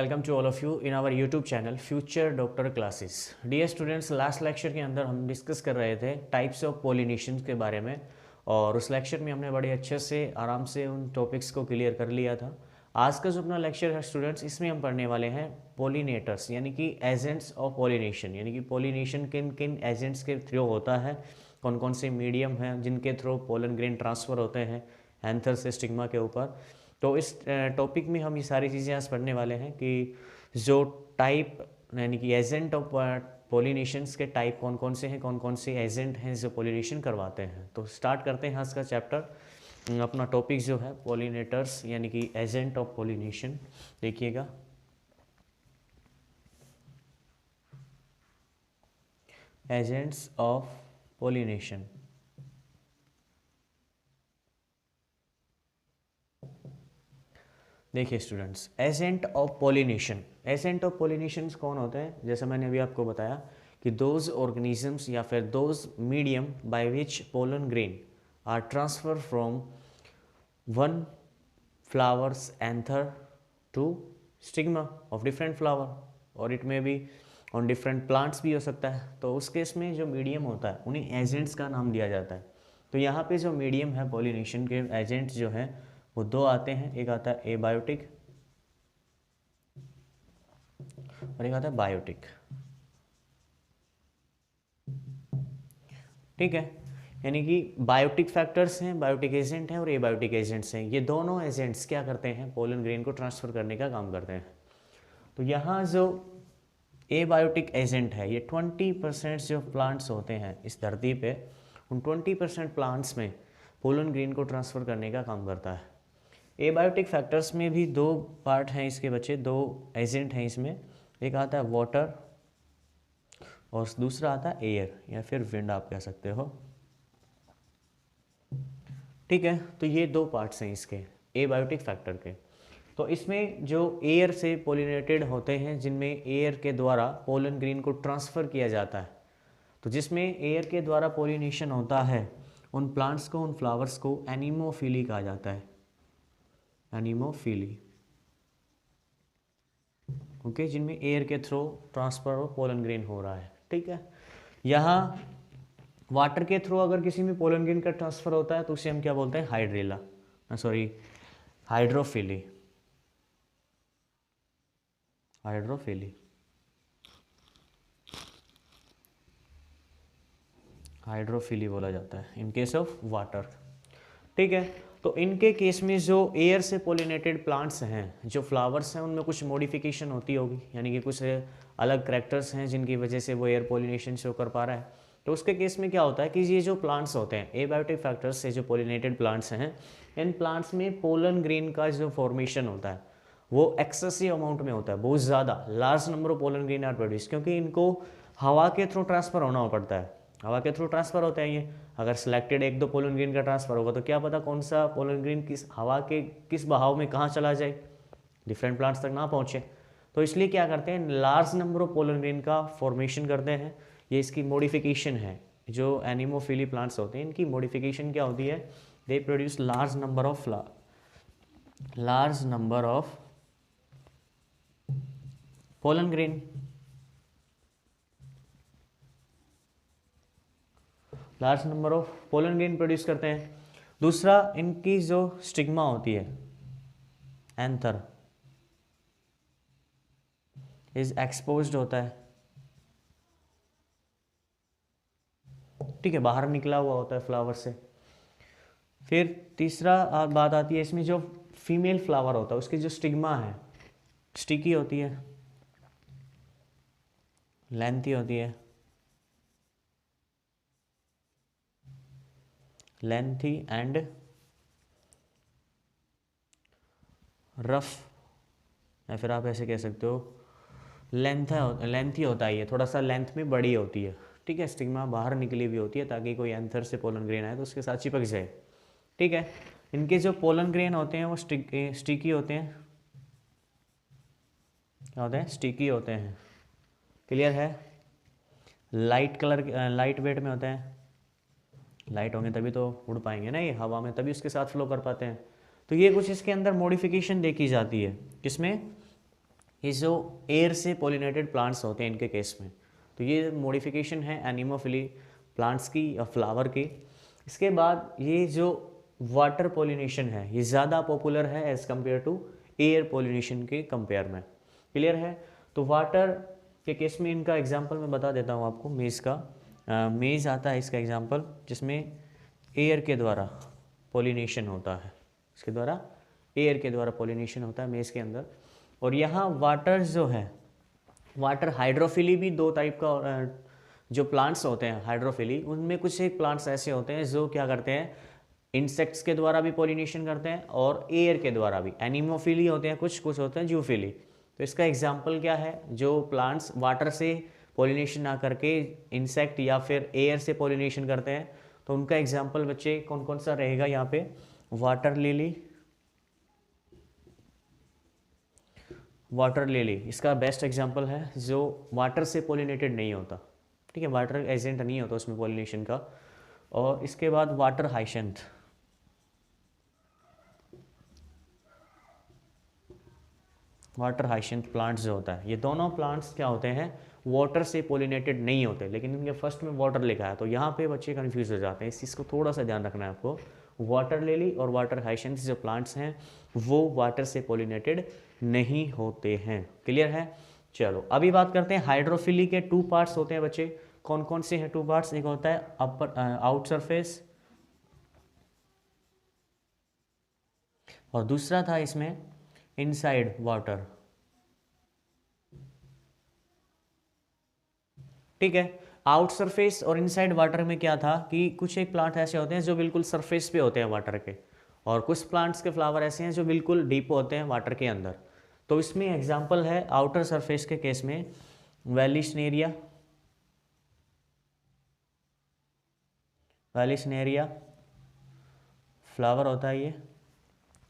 Welcome to all of you in our YouTube channel future doctor classes. Dear students, last lecture के अंदर हम discuss कर रहे थे टाइप्स ऑफ पोलिनेशन के बारे में, और उस लेक्चर में हमने बड़े अच्छे से आराम से उन टॉपिक्स को क्लियर कर लिया था। आज का जो अपना लेक्चर है स्टूडेंट्स, इसमें हम पढ़ने वाले हैं पोलिनेटर्स यानी कि एजेंट्स ऑफ पोलिनेशन, यानी कि पोलिनेशन किन किन एजेंट्स के थ्रू होता है, कौन कौन से मीडियम हैं जिनके थ्रू पोलन ग्रेन ट्रांसफ़र होते हैं एंथर से स्टिग्मा के ऊपर। तो इस टॉपिक में हम ये सारी चीज़ें आज पढ़ने वाले हैं कि जो टाइप यानी कि एजेंट ऑफ पोलिनेशंस के टाइप कौन कौन से हैं, कौन कौन से एजेंट हैं जो पोलिनेशन करवाते हैं। तो स्टार्ट करते हैं आज का चैप्टर। अपना टॉपिक जो है पोलिनेटर्स यानी कि एजेंट ऑफ पोलिनेशन। देखिएगा, एजेंट्स ऑफ पोलिनेशन। देखिए students, agent of pollination, agent of pollination कौन होते हैं? जैसा मैंने अभी आपको बताया कि दोज ऑर्गेनिजम्स या फिर those medium by which pollen grain are transfer from one flowers anther to stigma of different flower, और इट में भी ऑन डिफरेंट प्लांट्स भी हो सकता है। तो उस केस में जो मीडियम होता है उन्हें एजेंट्स का नाम दिया जाता है। तो यहाँ पे जो मीडियम है पोलिनेशन के एजेंट्स जो हैं वो दो आते हैं, एक आता है एबायोटिक और एक आता है बायोटिक। ठीक है, यानी कि बायोटिक फैक्टर्स हैं, बायोटिक एजेंट हैं और एबायोटिक एजेंट्स हैं। ये दोनों एजेंट्स क्या करते हैं? पोलन ग्रेन को ट्रांसफर करने का काम करते हैं। तो यहाँ जो एबायोटिक एजेंट है, ये 20% जो प्लांट्स होते हैं इस धरती पे, उन 20% प्लांट्स में पोलन ग्रेन को ट्रांसफर करने का काम करता है। एबायोटिक फैक्टर्स में भी दो पार्ट हैं इसके बच्चे, दो एजेंट हैं इसमें। एक आता है वाटर और दूसरा आता है एयर या फिर विंड, आप कह सकते हो। ठीक है, तो ये दो पार्ट्स हैं इसके एबायोटिक फैक्टर के। तो इसमें जो एयर से पोलिनेटेड होते हैं, जिनमें एयर के द्वारा पोलन ग्रेन को ट्रांसफ़र किया जाता है, तो जिसमें एयर के द्वारा पोलिनेशन होता है, उन प्लांट्स को, उन फ्लावर्स को एनिमोफिली कहा जाता है। एनिमोफिली, ओके, जिनमें एयर के थ्रू ट्रांसफर और पोलन ग्रेन हो रहा है। ठीक है, यहाँ वाटर के थ्रू अगर किसी में पोलन ग्रेन का ट्रांसफर होता है तो उसे हम क्या बोलते हैं? Hydrilla, sorry hydrophily, hydrophily, hydrophily बोला जाता है इन केस ऑफ वाटर। ठीक है, तो इनके केस में जो एयर से पोलिनेटेड प्लांट्स हैं, जो फ्लावर्स हैं, उनमें कुछ मॉडिफिकेशन होती होगी, यानी कि कुछ अलग करैक्टर्स हैं जिनकी वजह से वो एयर पोलिनेशन शो कर पा रहा है। तो उसके केस में क्या होता है कि ये जो प्लांट्स होते हैं, एबायोटिक फैक्टर्स से जो पोलिनेटेड प्लांट्स हैं, इन प्लांट्स में पोलन ग्रेन का जो फॉर्मेशन होता है वो एक्सेसिव अमाउंट में होता है, बहुत ज़्यादा, large number of pollen grain are produce, क्योंकि इनको हवा के थ्रू ट्रांसफ़र होना पड़ता है। हवा के थ्रू ट्रांसफ़र होते हैं ये। अगर सिलेक्टेड एक दो पोलन ग्रेन का ट्रांसफ़र होगा तो क्या पता कौन सा पोलन ग्रेन किस हवा के किस बहाव में कहाँ चला जाए, डिफरेंट प्लांट्स तक ना पहुँचे। तो इसलिए क्या करते हैं, large number of pollen grain का फॉर्मेशन करते हैं। ये इसकी मॉडिफिकेशन है। जो एनिमोफिली प्लांट्स होते हैं, इनकी मॉडिफिकेशन क्या होती है? They produce large number of pollen grain, large number of pollen grain produce करते हैं। दूसरा, इनकी जो स्टिग्मा होती है, एंथर इज एक्सपोज्ड होता है। ठीक है, बाहर निकला हुआ होता है फ्लावर से। फिर तीसरा बात आती है इसमें, जो फीमेल फ्लावर होता है उसकी जो स्टिग्मा है, स्टिकी होती है, लेंथी होती है, लेंथी एंड रफ, या फिर आप ऐसे कह सकते हो लेंथी होता है। ये थोड़ा सा लेंथ में बड़ी होती है। ठीक है, स्टिग्मा बाहर निकली हुई होती है ताकि कोई एंथर से पोलन ग्रेन आए तो उसके साथ चिपक जाए। ठीक है, इनके जो पोलन ग्रेन होते हैं वो स्टिकी होते हैं। क्या होते हैं? स्टिकी होते हैं। क्लियर है? लाइट वेट में होते हैं। लाइट होंगे तभी तो उड़ पाएंगे ना ये हवा में, तभी उसके साथ फ्लो कर पाते हैं। तो ये कुछ इसके अंदर मॉडिफिकेशन देखी जाती है, किसमें? ये जो एयर से पोलिनेटेड प्लांट्स होते हैं इनके केस में, तो ये मॉडिफिकेशन है एनिमोफिली प्लांट्स की या फ्लावर की। इसके बाद ये जो वाटर पोलिनेशन है ये ज़्यादा पॉपुलर है as compare to air pollination के कंपेयर में। क्लियर है? तो वाटर के केस में इनका एग्जांपल मैं बता देता हूँ आपको। मेज़ का मेज़ आता है इसका एग्जांपल, जिसमें एयर के द्वारा पोलिनेशन होता है, इसके द्वारा एयर के द्वारा पोलिनेशन होता है मेज़ के अंदर। और यहाँ वाटर जो है, वाटर हाइड्रोफिली भी दो टाइप का जो प्लांट्स होते हैं हाइड्रोफिली, उनमें कुछ एक प्लांट्स ऐसे होते हैं जो क्या करते हैं, इंसेक्ट्स के द्वारा भी पोलिनेशन करते हैं और एयर के द्वारा भी। एनिमोफिली होते हैं कुछ, कुछ होते हैं जूफिली। तो इसका एग्जाम्पल क्या है, जो प्लांट्स वाटर से पोलिनेशन ना करके इंसेक्ट या फिर एयर से पोलिनेशन करते हैं, तो उनका एग्जाम्पल बच्चे कौन कौन सा रहेगा यहाँ पे, वाटर लिली, वाटर लिली इसका बेस्ट एग्जांपल है जो वाटर से पोलिनेटेड नहीं होता। ठीक है, वाटर एजेंट नहीं होता उसमें पोलिनेशन का। और इसके बाद वाटर हाइशंथ, वाटर हाइशंथ प्लांट्स जो होता है, ये दोनों प्लांट्स क्या होते हैं, वाटर से पोलिनेटेड नहीं होते, लेकिन इनके फर्स्ट में वाटर लिखा है, तो यहाँ पे बच्चे कंफ्यूज हो जाते हैं। इस चीज़ को थोड़ा सा ध्यान रखना है आपको। वाटर लिली और वाटर हाइशंथ जो प्लांट्स हैं वो वाटर से पोलिनेटेड नहीं होते हैं। क्लियर है? चलो अभी बात करते हैं हाइड्रोफिली के टू पार्ट्स होते हैं बच्चे। कौन कौन से हैं टू पार्ट्स? एक होता है अपर आउट सरफेस, और दूसरा था इसमें इनसाइड वाटर। ठीक है, आउट सरफेस और इनसाइड वाटर में क्या था कि कुछ एक प्लांट ऐसे होते हैं जो बिल्कुल सरफेस पे होते हैं वाटर के, और कुछ प्लांट्स के फ्लावर ऐसे हैं जो बिल्कुल डीप होते हैं वाटर के अंदर। तो इसमें एग्जांपल है आउटर सरफेस के केस में वैलिशनेरिया, वैलिशनेरिया फ्लावर होता है ये।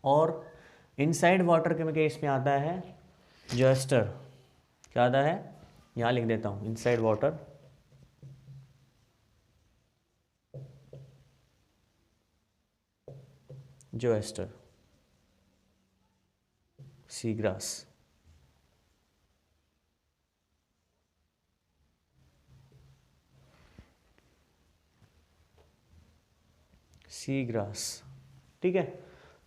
और इनसाइड वाटर के केस में आता है जोएस्टर। क्या आता है? यहाँ लिख देता हूँ, इनसाइड वाटर जोएस्टर, सी ग्रास। Sea grass. ठीक है,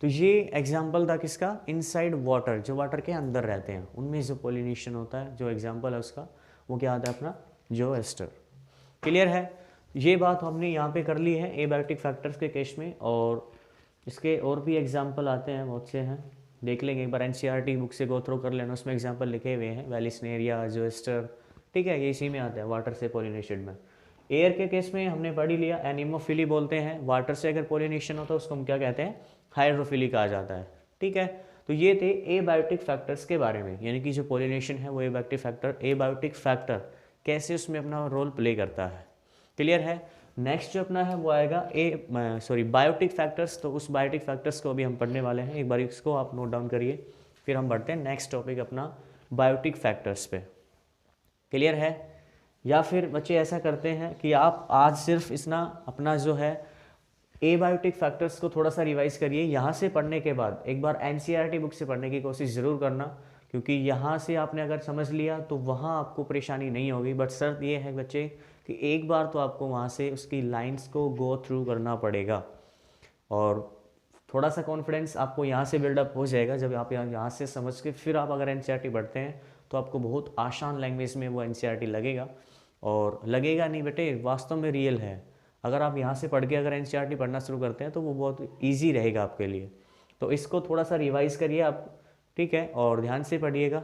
तो ये एग्जाम्पल था किसका, इनसाइड वाटर, जो वाटर के अंदर रहते हैं उनमें जो पोलिनेशन होता है, जो एग्जाम्पल है उसका वो क्या आता है अपना, जोएस्टर। क्लियर है? ये बात हमने यहाँ पे कर ली है एबायोटिक फैक्टर्स के केस में, और इसके और भी एग्जाम्पल आते हैं, बहुत से हैं, देख लेंगे एक बार। एनसीईआरटी बुक से गो थ्रू कर लेना, उसमें एग्जाम्पल लिखे हुए हैं, वैलिशनेरिया, जोएस्टर। ठीक है, ये इसी में आता है वाटर से पोलिनेशन में। एयर के केस में हमने पढ़ ही लिया, एनिमोफिली बोलते हैं। वाटर से अगर पोलिनेशन होता है उसको हम क्या कहते हैं, हाइड्रोफिली कहा जाता है। ठीक है, तो ये थे एबायोटिक फैक्टर्स के बारे में, यानी कि जो पोलिनेशन है वो एबायोटिक फैक्टर, एबायोटिक फैक्टर कैसे उसमें अपना रोल प्ले करता है। क्लियर है? नेक्स्ट जो अपना है वो आएगा बायोटिक फैक्टर्स। तो उस बायोटिक फैक्टर्स को अभी हम पढ़ने वाले हैं, एक बार इसको आप नोट डाउन करिए, फिर हम बढ़ते हैं नेक्स्ट टॉपिक अपना बायोटिक फैक्टर्स पे। क्लियर है? या फिर बच्चे ऐसा करते हैं कि आप आज सिर्फ अपना जो है एबायोटिक फैक्टर्स को थोड़ा सा रिवाइज करिए, यहाँ से पढ़ने के बाद एक बार एनसीईआरटी बुक से पढ़ने की कोशिश ज़रूर करना, क्योंकि यहाँ से आपने अगर समझ लिया तो वहाँ आपको परेशानी नहीं होगी। बट शर्त ये है बच्चे कि एक बार तो आपको वहाँ से उसकी लाइंस को गो थ्रू करना पड़ेगा, और थोड़ा सा कॉन्फिडेंस आपको यहाँ से बिल्डअप हो जाएगा जब आप यहाँ से समझ के फिर आप अगर एनसीईआरटी पढ़ते हैं तो आपको बहुत आसान लैंग्वेज में वो एनसीईआरटी लगेगा। और लगेगा नहीं बेटे, वास्तव में रियल है। अगर आप यहाँ से पढ़ के अगर एनसीईआरटी पढ़ना शुरू करते हैं तो वो बहुत ईजी रहेगा आपके लिए। तो इसको थोड़ा सा रिवाइज़ करिए आप, ठीक है, और ध्यान से पढ़िएगा।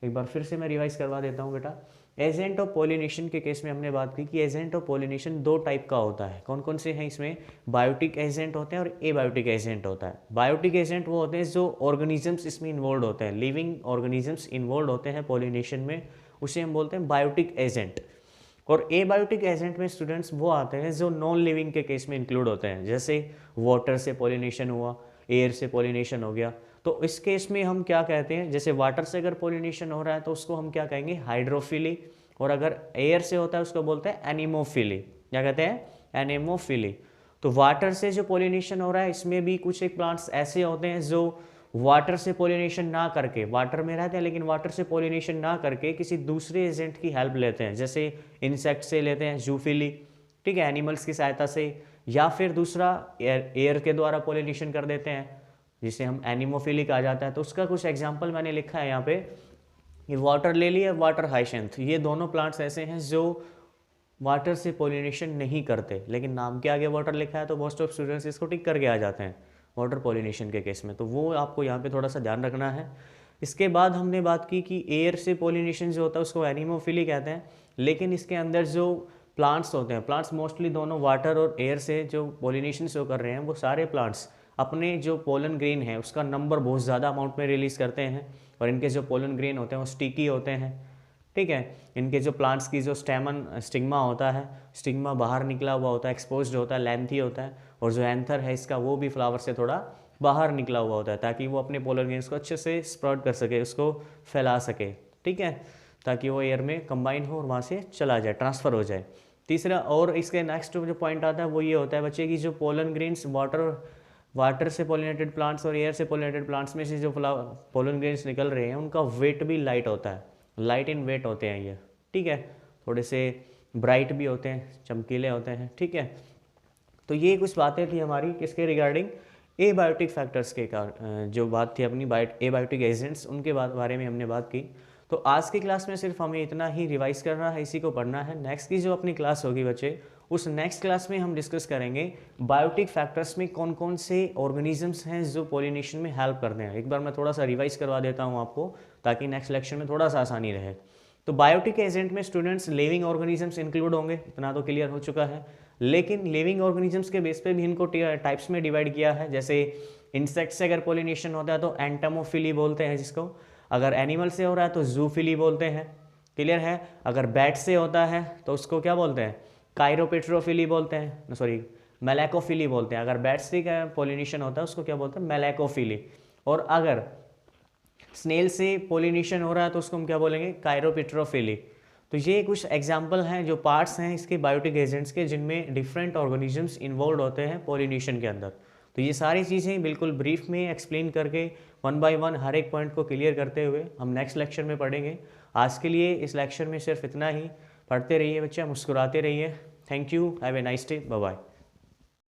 एक बार फिर से मैं रिवाइज करवा देता हूँ बेटा। एजेंट ऑफ पोलिनेशन के केस में हमने बात की कि एजेंट ऑफ पोलिनेशन दो टाइप का होता है। कौन कौन से हैं इसमें? बायोटिक एजेंट होते हैं और एबायोटिक एजेंट होता है। बायोटिक एजेंट वो होते हैं जो ऑर्गेनिजम्स इसमें इन्वॉल्व होते हैं, लिविंग ऑर्गेनिजम्स इन्वॉल्व होते हैं पोलिनेशन में, उसे हम बोलते हैं बायोटिक एजेंट। और एबायोटिक एजेंट में स्टूडेंट्स वो आते हैं जो नॉन लिविंग के केस में इंक्लूड होते हैं, जैसे वाटर से पोलिनेशन हुआ, एयर से पोलिनेशन हो गया। तो इस केस में हम क्या कहते हैं, जैसे वाटर से अगर पोलिनेशन हो रहा है तो उसको हम क्या कहेंगे, हाइड्रोफिली, और अगर एयर से होता है उसको बोलते हैं एनिमोफिली। क्या कहते हैं? एनिमोफिली। तो वाटर से जो पोलिनेशन हो रहा है इसमें भी कुछ एक प्लांट्स ऐसे होते हैं जो वाटर से पोलिनेशन ना करके, वाटर में रहते हैं लेकिन वाटर से पोलिनेशन ना करके किसी दूसरे एजेंट की हेल्प लेते हैं, जैसे इंसेक्ट से लेते हैं जूफिली, ठीक है, एनिमल्स की सहायता से, या फिर दूसरा एयर के द्वारा पोलिनेशन कर देते हैं जिसे हम एनिमोफिली कहा जाता है। तो उसका कुछ एग्जाम्पल मैंने लिखा है यहाँ पे, ये वाटर लिली है, वाटर हाइशेंथ, ये दोनों प्लांट्स ऐसे हैं जो वाटर से पोलिनेशन नहीं करते, लेकिन नाम के आगे वाटर लिखा है तो मोस्ट ऑफ स्टूडेंट्स इसको टिक करके आ जाते हैं वाटर पोलिनेशन के केस में, तो वो आपको यहाँ पे थोड़ा सा ध्यान रखना है। इसके बाद हमने बात की कि एयर से पोलिनेशन जो होता है उसको एनिमोफिली कहते हैं, लेकिन इसके अंदर जो प्लांट्स होते हैं, प्लांट्स मोस्टली दोनों वाटर और एयर से जो पोलिनेशन शो कर रहे हैं, वो सारे प्लांट्स अपने जो पोलन ग्रेन है उसका नंबर बहुत ज़्यादा अमाउंट में रिलीज़ करते हैं, और इनके जो पोलन ग्रेन होते हैं वो स्टिकी होते हैं, ठीक है। इनके जो प्लांट्स की जो स्टिग्मा होता है, स्टिग्मा बाहर निकला हुआ होता है, एक्सपोज्ड होता है, लेंथी होता है, और जो एंथर है इसका वो भी फ्लावर से थोड़ा बाहर निकला हुआ होता है, ताकि वो अपने पोलन ग्रेन्स को अच्छे से स्प्रेड कर सके, उसको फैला सके, ठीक है, ताकि वो एयर में कंबाइन हो और वहाँ से चला जाए, ट्रांसफ़र हो जाए। तीसरा, और इसके नेक्स्ट जो पॉइंट आता है वो ये होता है बच्चे की जो पोलन ग्रेन्स वाटर से पोलिनेटेड प्लांट्स और एयर से पोलिनेटेड प्लांट्स में से जो पोलन ग्रेन्स निकल रहे हैं उनका वेट भी लाइट होता है, लाइट इन वेट होते हैं ये, ठीक है, थोड़े से ब्राइट भी होते हैं, चमकीले होते हैं, ठीक है। तो ये कुछ बातें थी हमारी किसके रिगार्डिंग, एबायोटिक फैक्टर्स के जो बात थी अपनी एबायोटिक एजेंट्स, उनके बारे में हमने बात की। तो आज की क्लास में सिर्फ हमें इतना ही रिवाइज करना है, इसी को पढ़ना है। नेक्स्ट की जो अपनी क्लास होगी बच्चे, उस नेक्स्ट क्लास में हम डिस्कस करेंगे बायोटिक फैक्टर्स में कौन कौन से ऑर्गेनिजम्स हैं जो पोलिनेशन में हेल्प करते हैं। एक बार मैं थोड़ा सा रिवाइज करवा देता हूँ आपको, ताकि नेक्स्ट लेक्चर में थोड़ा सा आसानी रहे। तो बायोटिक एजेंट में स्टूडेंट्स लिविंग ऑर्गेनिजम्स इंक्लूड होंगे, इतना तो क्लियर हो चुका है, लेकिन लिविंग ऑर्गेनिजम्स के बेस पे भी इनको टाइप्स में डिवाइड किया है। जैसे इंसेक्ट से अगर पोलिनेशन होता है तो एंटमोफिली बोलते हैं जिसको, अगर एनिमल से हो रहा है तो जूफिली बोलते हैं, क्लियर है। अगर बैट से होता है तो उसको क्या बोलते हैं, काइरोपेट्रोफिली बोलते हैं, सॉरी मेलैकोफिली बोलते हैं। अगर बैट से का पोलिनेशन होता है उसको क्या बोलते हैं, मेलैकोफिली। और अगर स्नेल से पोलिनेशन हो रहा है तो उसको हम क्या बोलेंगे, काइरोपेट्रोफिली। तो ये कुछ एग्जाम्पल हैं जो पार्ट्स हैं इसके बायोटिक एजेंट्स के, जिनमें डिफरेंट ऑर्गेनिजम्स इन्वॉल्व होते हैं पोलिनेशन के अंदर। तो ये सारी चीज़ें बिल्कुल ब्रीफ में एक्सप्लेन करके 1 बाय 1 हर एक पॉइंट को क्लियर करते हुए हम नेक्स्ट लेक्चर में पढ़ेंगे। आज के लिए इस लेक्चर में सिर्फ इतना ही। पढ़ते रहिए बच्चे, मुस्कुराते रहिए। Thank you, have a nice day, bye bye.